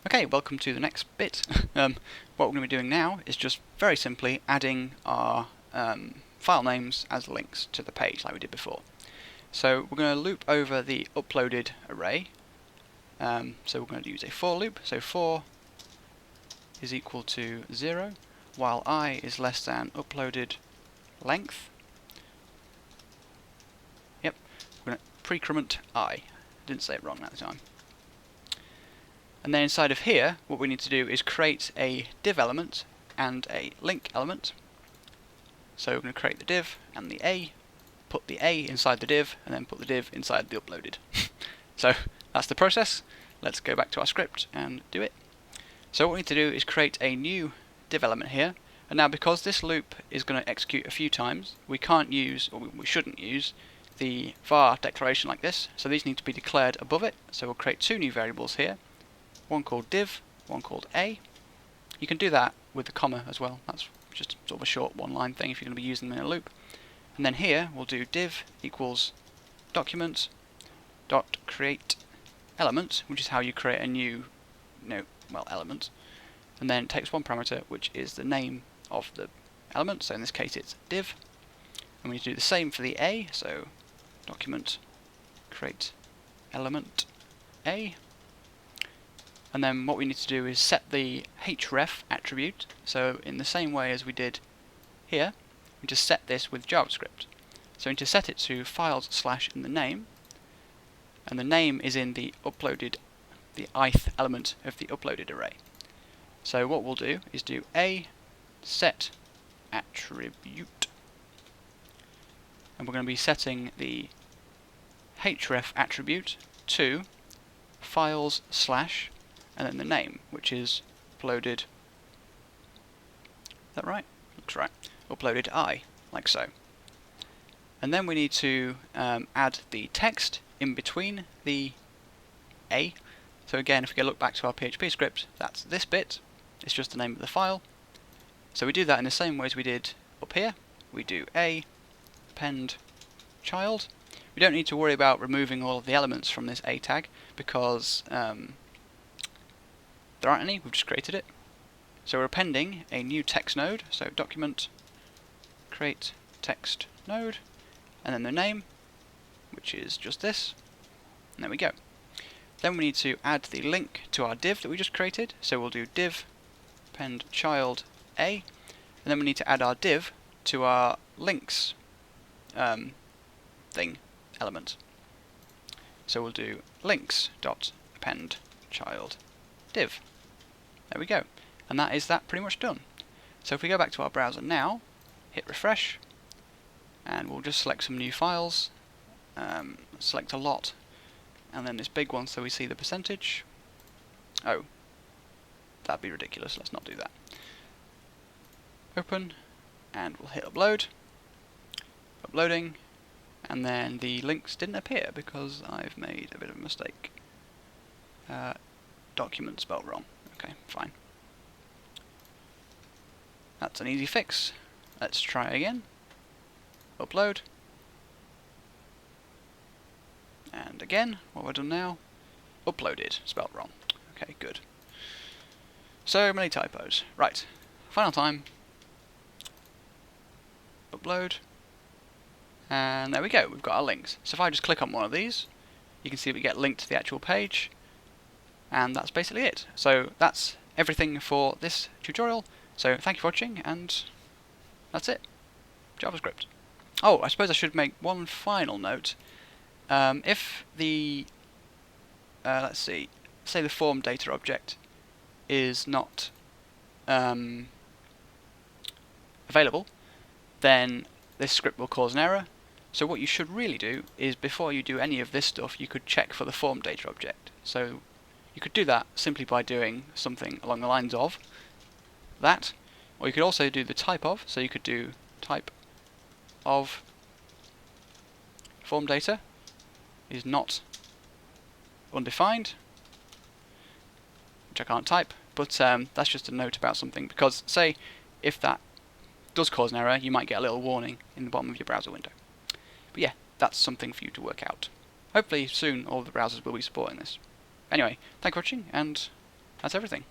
Okay, welcome to the next bit. What we're going to be doing now is just very simply adding our file names as links to the page like we did before. So we're going to loop over the uploaded array. So we're going to use a for loop. So for is equal to 0, while I is less than uploaded length. Yep, we're going to precrement I. Didn't say it wrong at the time. And then inside of here, what we need to do is create a div element and a link element. So we're going to create the div and the A, put the A inside the div, and then put the div inside the uploaded. So that's the process. Let's go back to our script and do it. So what we need to do is create a new div element here. And now because this loop is going to execute a few times, we can't use, or we shouldn't use, the var declaration like this. So these need to be declared above it. So we'll create two new variables here. One called div, one called A. You can do that with the comma as well. That's just sort of a short one-line thing if you're going to be using them in a loop. And then here we'll do div equals document dot create element, which is how you create a new element. And then it takes one parameter, which is the name of the element. So in this case it's div. And we need to do the same for the A. So document create element A. And then what we need to do is set the href attribute. So in the same way as we did here, we just set this with JavaScript. So we need to set it to files / in the name, and the name is in the uploaded, the ith element of the uploaded array. So what we'll do is do a set attribute, and we're going to be setting the href attribute to files / and then the name, which is uploaded. Is that right? Looks right. Uploaded I, like so. And then we need to add the text in between the A. So again, if we go look back to our PHP script, that's this bit. It's just the name of the file. So we do that in the same way as we did up here. We do a append child. We don't need to worry about removing all of the elements from this A tag because there aren't any, we've just created it. So we're appending a new text node, so document create text node, and then the name, which is just this, and there we go. Then we need to add the link to our div that we just created, so we'll do div append child A, and then we need to add our div to our links thing element. So we'll do links dot append child div. There we go. And that is that pretty much done. So if we go back to our browser now, hit refresh, and we'll just select some new files, select a lot, and then this big one so we see the percentage. Oh, that'd be ridiculous, let's not do that. Open, and we'll hit upload. Uploading, and then the links didn't appear because I've made a bit of a mistake. Document spelled wrong. Okay, fine. That's an easy fix. Let's try again. Upload. And again, what we've done now. Uploaded, spelled wrong. Okay, good. So many typos. Right, final time. Upload. And there we go, we've got our links. So if I just click on one of these, you can see we get linked to the actual page. And that's basically it. So that's everything for this tutorial. So thank you for watching, and that's it. JavaScript. Oh, I suppose I should make one final note. If the, let's see, say the form data object is not available, then this script will cause an error. So what you should really do is before you do any of this stuff, you could check for the form data object. So you could do that simply by doing something along the lines of that, or you could also do the type of, so you could do type of form data is not undefined, which I can't type, but that's just a note about something, because say if that does cause an error, you might get a little warning in the bottom of your browser window. But yeah, that's something for you to work out. Hopefully soon all of the browsers will be supporting this. Anyway, thanks for watching, and That's everything.